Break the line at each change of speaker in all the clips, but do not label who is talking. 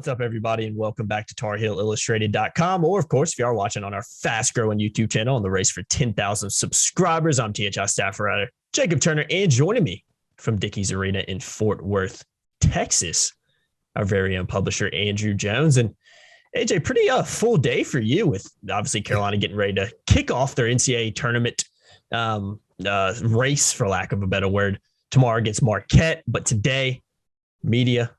What's up, everybody, and welcome back to TarHeelIllustrated.com. Or, of course, if you are watching on our fast-growing YouTube channel on the race for 10,000 subscribers, I'm THI staff writer Jacob Turner, and joining me from Dickies Arena in Fort Worth, Texas, our very own publisher, Andrew Jones. And, AJ, pretty full day for you with, obviously, Carolina getting ready to kick off their NCAA tournament race, for lack of a better word, tomorrow against Marquette. But today, media,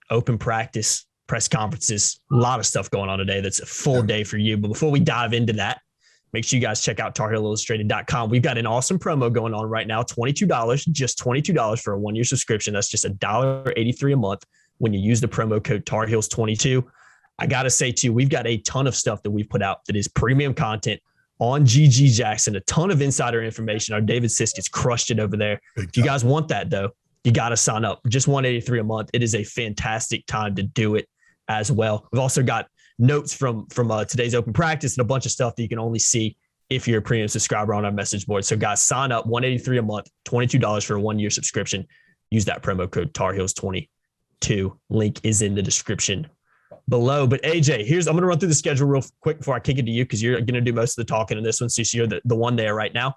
open practice, press conferences, a lot of stuff going on today. That's a full day for you. But before we dive into that, make sure you guys check out TarHeelIllustrated.com. We've got an awesome promo going on right now, $22, just $22 for a one-year subscription. That's just $1.83 a month when you use the promo code TarHeels22. I got to say, too, we've got a ton of stuff that we've put out that is premium content on GG Jackson, a ton of insider information. Our David Siskis crushed it over there. If you guys want that, though, you got to sign up. Just $183 a month. It is a fantastic time to do it as well. We've also got notes from today's open practice and a bunch of stuff that you can only see if you're a premium subscriber on our message board. So, guys, sign up. $183 a month, $22 for a one-year subscription. Use that promo code TarHeels22. Link is in the description below. But AJ, I'm going to run through the schedule real quick before I kick it to you, because you're going to do most of the talking in this one, since you're the one there right now.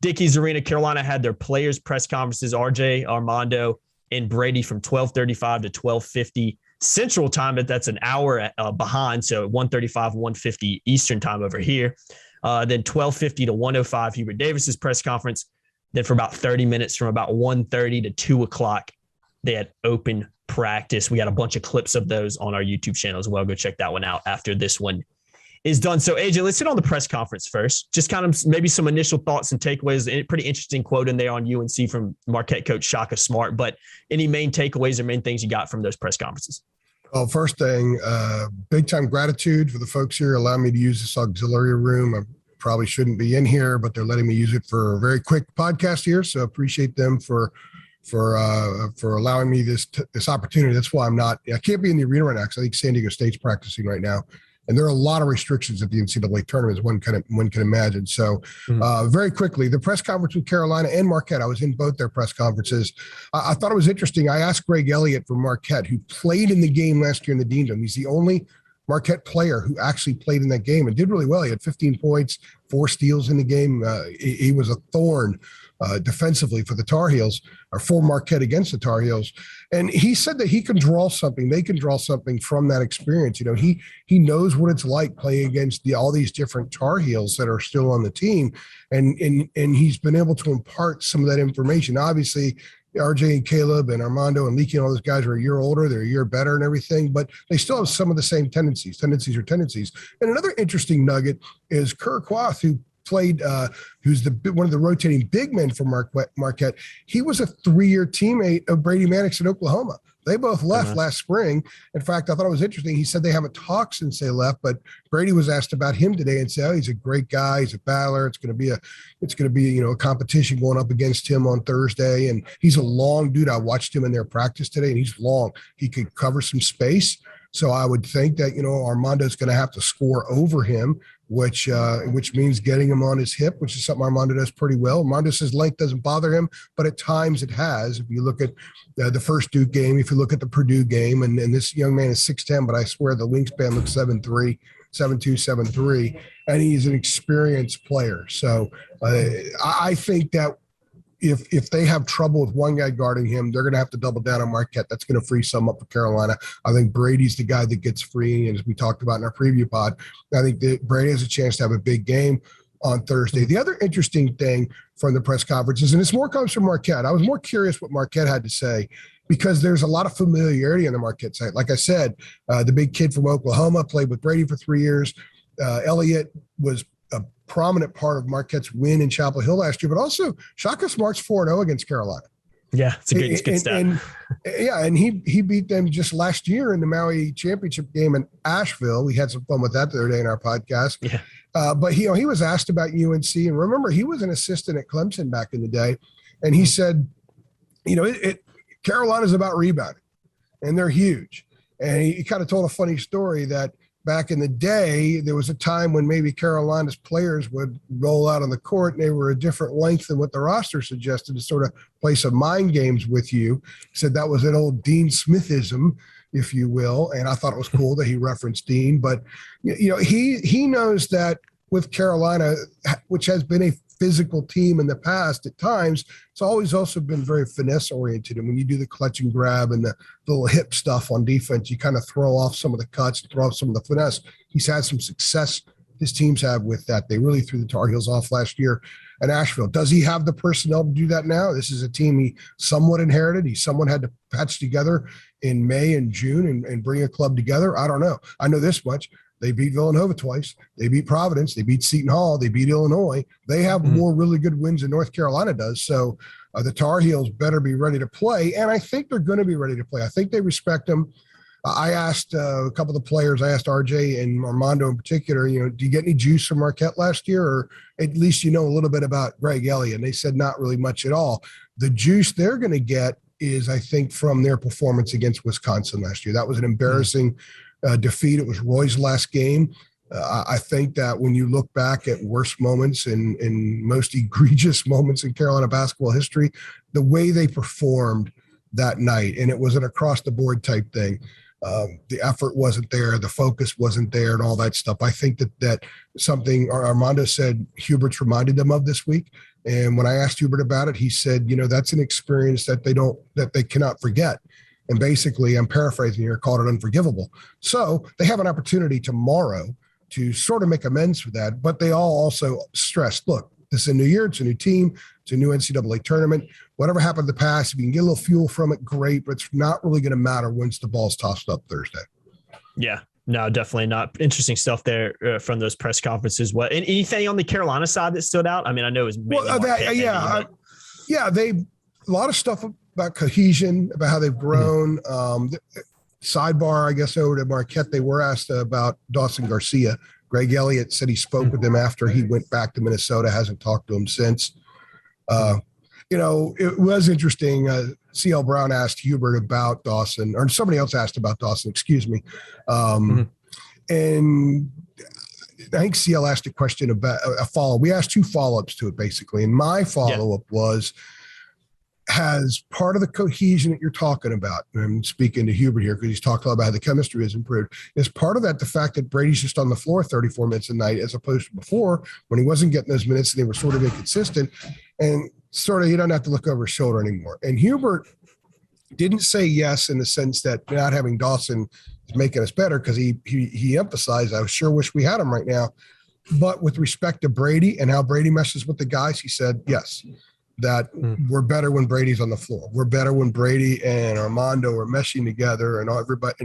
Dickies Arena, Carolina had their players' press conferences, RJ, Armando, and Brady from 12:35 to 12:50 Central Time. That's an hour behind, so 1:35, 1:50 Eastern Time over here. Then 12:50 to 1:05 Hubert Davis's press conference. Then for about 30 minutes, from about 1:30 to 2 o'clock, they had open practice. We got a bunch of clips of those on our YouTube channel as well. Go check that one out after this one is done. So, AJ, let's hit on the press conference first. Just kind of maybe some initial thoughts and takeaways. A pretty interesting quote in there on UNC from Marquette coach Shaka Smart. But any main takeaways or main things you got from those press conferences?
Well, first thing, big time gratitude for the folks here allowing me to use this auxiliary room. I probably shouldn't be in here, but they're letting me use it for a very quick podcast here. So appreciate them for allowing me this opportunity. That's why I can't be in the arena right now, because I think San Diego State's practicing right now. And there are a lot of restrictions at the NCAA tournament, as one can imagine. So very quickly, the press conference with Carolina and Marquette, I was in both their press conferences. I thought it was interesting. I asked Greg Elliott from Marquette, who played in the game last year in the Dean Dome. He's the only Marquette player who actually played in that game and did really well. He had 15 points, 4 steals in the game. He was a thorn defensively for the Tar Heels, or for Marquette against the Tar Heels. And he said that he can draw something. They can draw something from that experience. You know, he knows what it's like playing against all these different Tar Heels that are still on the team. And he's been able to impart some of that information. Obviously, RJ and Caleb and Armando and Leaky and all those guys are a year older. They're a year better and everything, but they still have some of the same tendencies. Tendencies are tendencies. And another interesting nugget is Kerr Quath, who played, who's one of the rotating big men for Marquette. He was a 3-year teammate of Brady Mannix in Oklahoma. They both left last spring. In fact, I thought it was interesting. He said they haven't talked since they left, but Brady was asked about him today and said, "Oh, he's a great guy. He's a battler. It's going to be a competition going up against him on Thursday." And he's a long dude. I watched him in their practice today, and he's long. He could cover some space. So I would think that, Armando's going to have to score over him, which means getting him on his hip, which is something Armando does pretty well. Armando says length doesn't bother him, but at times it has. If you look at the first Duke game, if you look at the Purdue game, and this young man is 6'10", but I swear the wingspan looks 7'3", 7'2", 7'3", and he's an experienced player. So I think that if they have trouble with one guy guarding him, they're going to have to double down on Marquette. That's going to free some up for Carolina. I think Brady's the guy that gets free, and as we talked about in our preview pod, I think that Brady has a chance to have a big game on Thursday. The other interesting thing from the press conferences, and this more comes from Marquette. I was more curious what Marquette had to say, because there's a lot of familiarity on the Marquette side. Like I said, the big kid from Oklahoma played with Brady for 3 years. Elliott was a prominent part of Marquette's win in Chapel Hill last year, but also Shaka Smart's 4-0 against Carolina.
Yeah, it's a good stat.
And he beat them just last year in the Maui championship game in Asheville. We had some fun with that the other day in our podcast. Yeah. But he was asked about UNC, and remember, he was an assistant at Clemson back in the day, and he said, Carolina's about rebounding, and they're huge. And he kind of told a funny story that back in the day, there was a time when maybe Carolina's players would roll out on the court and they were a different length than what the roster suggested, to sort of play some mind games with you. He said that was an old Dean Smithism, if you will. And I thought it was cool that he referenced Dean, but he knows that with Carolina, which has been a physical team in the past at times, it's always also been very finesse oriented. And when you do the clutch and grab and the little hip stuff on defense, you kind of throw off some of the cuts, throw off some of the finesse. He's had some success his teams have with that. They really threw the Tar Heels off last year at Asheville. Does he have the personnel to do that now? This is a team he somewhat inherited. He somewhat had to patch together in May and June and bring a club together. I don't know. I know this much. They beat Villanova twice. They beat Providence. They beat Seton Hall. They beat Illinois. They have more really good wins than North Carolina does. So the Tar Heels better be ready to play. And I think they're going to be ready to play. I think they respect them. I asked a couple of the players, I asked RJ and Armando in particular, do you get any juice from Marquette last year? Or at least a little bit about Greg Elliott. And they said not really much at all. The juice they're going to get is, I think, from their performance against Wisconsin last year. That was an embarrassing defeat. It was Roy's last game. I think that when you look back at worst moments and most egregious moments in Carolina basketball history, the way they performed that night, and it was an across-the-board type thing, the effort wasn't there, the focus wasn't there, and all that stuff. I think that something Armando said Hubert's reminded them of this week. And when I asked Hubert about it, he said, that's an experience that they cannot forget. And basically, I'm paraphrasing here, called it unforgivable. So they have an opportunity tomorrow to sort of make amends for that. But they all also stressed, look, this is a new year, it's a new team, it's a new NCAA tournament. Whatever happened in the past, if you can get a little fuel from it, great, but it's not really going to matter once the ball's tossed up Thursday. Yeah.
No, definitely not. Interesting stuff there from those press conferences. What, and anything on the Carolina side that stood out? I mean, I know it was mainly
a lot of stuff about cohesion, about how they've grown. Sidebar, I guess, over to Marquette, they were asked about Dawson Garcia. Greg Elliott said he spoke with him after he went back to Minnesota, hasn't talked to him since. It was interesting. C.L. Brown asked Hubert about Dawson, or somebody else asked about Dawson, excuse me. And I think CL asked a question about a follow. We asked two follow-ups to it, basically. And my follow-up was, has part of the cohesion that you're talking about, and I'm speaking to Hubert here because he's talked a lot about how the chemistry has improved, is part of that the fact that Brady's just on the floor 34 minutes a night as opposed to before when he wasn't getting those minutes and they were sort of inconsistent, and sort of he doesn't have to look over his shoulder anymore. And Hubert didn't say yes in the sense that not having Dawson is making us better, because he emphasized, I sure wish we had him right now. But with respect to Brady and how Brady meshes with the guys, he said yes. That we're better when Brady's on the floor. We're better when Brady and Armando are meshing together and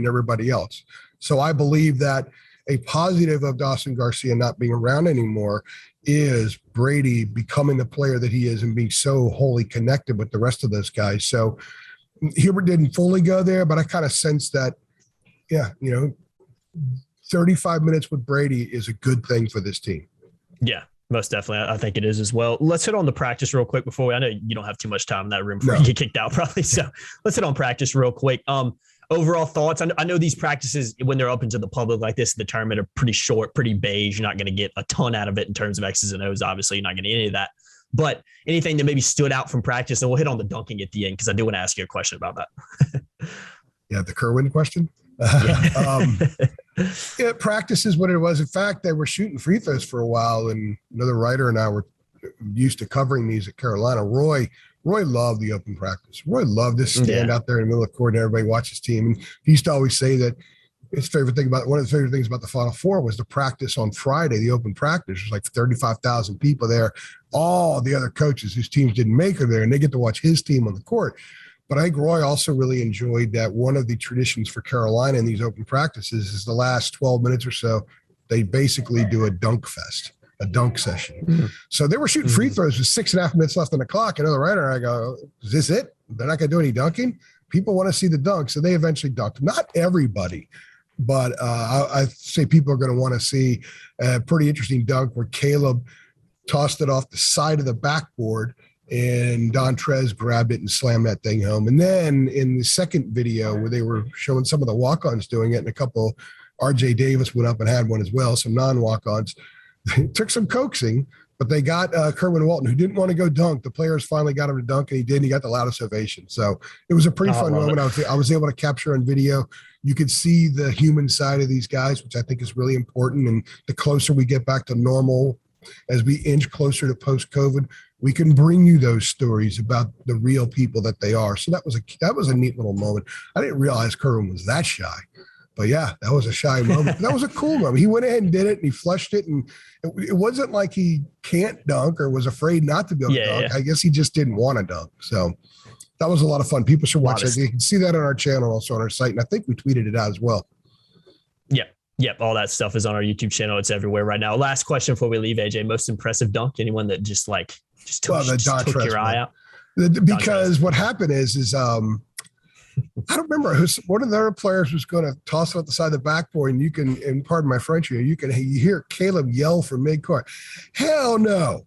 everybody else. So I believe that a positive of Dawson Garcia not being around anymore is Brady becoming the player that he is and being so wholly connected with the rest of those guys. So Hubert didn't fully go there, but I kind of sense that, 35 minutes with Brady is a good thing for this team.
Yeah. Most definitely. I think it is as well. Let's hit on the practice real quick before I know you don't have too much time in that room before you get kicked out probably. So let's hit on practice real quick. Overall thoughts. I know these practices, when they're open to the public like this, the tournament are pretty short, pretty beige. You're not going to get a ton out of it in terms of X's and O's. Obviously, you're not going to get any of that. But anything that maybe stood out from practice, and we'll hit on the dunking at the end because I do want to ask you a question about that.
Yeah, the Kerwin question. Practice is what it was. In fact, they were shooting free throws for a while, and another writer and I were used to covering these at Carolina. Roy loved the open practice. Roy loved to stand out there in the middle of the court and everybody watch his team. And he used to always say that one of the favorite things about the Final Four was the practice on Friday, the open practice. There's like 35,000 people there. All the other coaches whose teams didn't make it there, and they get to watch his team on the court. But I think Roy also really enjoyed that one of the traditions for Carolina in these open practices is the last 12 minutes or so, they basically do a dunk fest, a dunk session. So they were shooting free throws with 6.5 minutes left on the clock. Another writer, and I go, is this it? They're not going to do any dunking? People want to see the dunk. So they eventually dunked. Not everybody, but I say people are going to want to see a pretty interesting dunk where Caleb tossed it off the side of the backboard and Dontrez grabbed it and slammed that thing home. And then in the second video where they were showing some of the walk-ons doing it, and a couple, RJ Davis went up and had one as well, some non-walk-ons. It took some coaxing, But they got Kerwin Walton, who didn't want to go dunk. The players finally got him to dunk, and he did. And he got the loudest ovation. So it was a pretty fun moment. I was able to capture on video. You could see the human side of these guys, which I think is really important. And the closer we get back to normal, as we inch closer to post-COVID, we can bring you those stories about the real people that they are. So that was a neat little moment. I didn't realize Kerwin was that shy. But yeah, that was a shy moment. That was a cool moment. He went ahead and did it, and he flushed it. And it wasn't like he can't dunk or was afraid not to be able to dunk. Yeah. I guess he just didn't want to dunk. So that was a lot of fun. People should watch it. You can see that on our channel, also on our site. And I think we tweeted it out as well.
Yep. All that stuff is on our YouTube channel. It's everywhere right now. Last question before we leave, AJ. Most impressive dunk? Anyone that just took your eye out?
Because what happened is I don't remember one of the other players was going to toss it at the side of the backboard, and you can, and pardon my French here, you hear Caleb yell from midcourt, "Hell no!"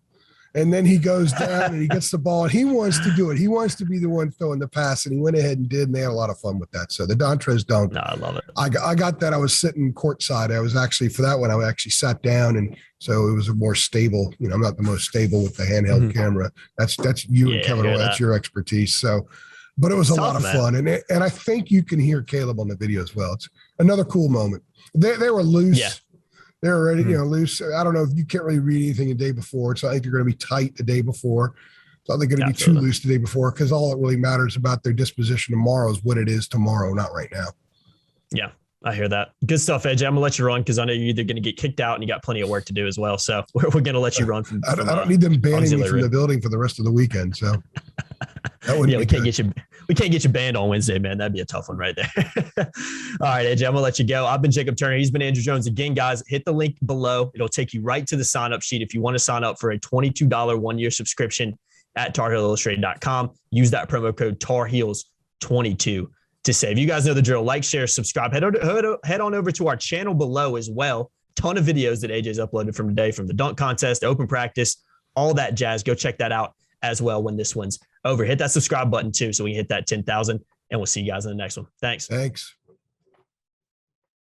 And then he goes down and he gets the ball, and he wants to do it. He wants to be the one throwing the pass, and he went ahead and did, and they had a lot of fun with that. So the Dontrez dunk,
no, I love it.
I got that. I was sitting courtside. I was actually, for that one, I actually sat down, and so it was a more stable. I'm not the most stable with the handheld camera. That's you and Kevin. That's your expertise. So. But it was a lot of fun, and I think you can hear Caleb on the video as well. It's another cool moment. They were loose. Yeah. They were ready, loose. I don't know if you can't really read anything the day before, so I think they're going to be tight the day before. So I think they're going to be too loose the day before, because all that really matters about their disposition tomorrow is what it is tomorrow, not right now.
Yeah, I hear that. Good stuff, AJ. I'm going to let you run because I know you're either going to get kicked out and you got plenty of work to do as well. So we're going to let you run from
I don't need them banning me from the building for the rest of the weekend. So
we can't get you banned on Wednesday, man. That'd be a tough one right there. All right, AJ, I'm going to let you go. I've been Jacob Turner. He's been Andrew Jones. Again, guys, hit the link below. It'll take you right to the sign-up sheet if you want to sign up for a $22 one-year subscription at TarHeelIllustrated.com. Use that promo code TarHeels22 to save. You guys know the drill. Like, share, subscribe. Head on over to our channel below as well. Ton of videos that AJ's uploaded from today, from the dunk contest, open practice, all that jazz. Go check that out as well when this one's over. Hit that subscribe button too, so we can hit that 10,000, and we'll see you guys in the next one. Thanks.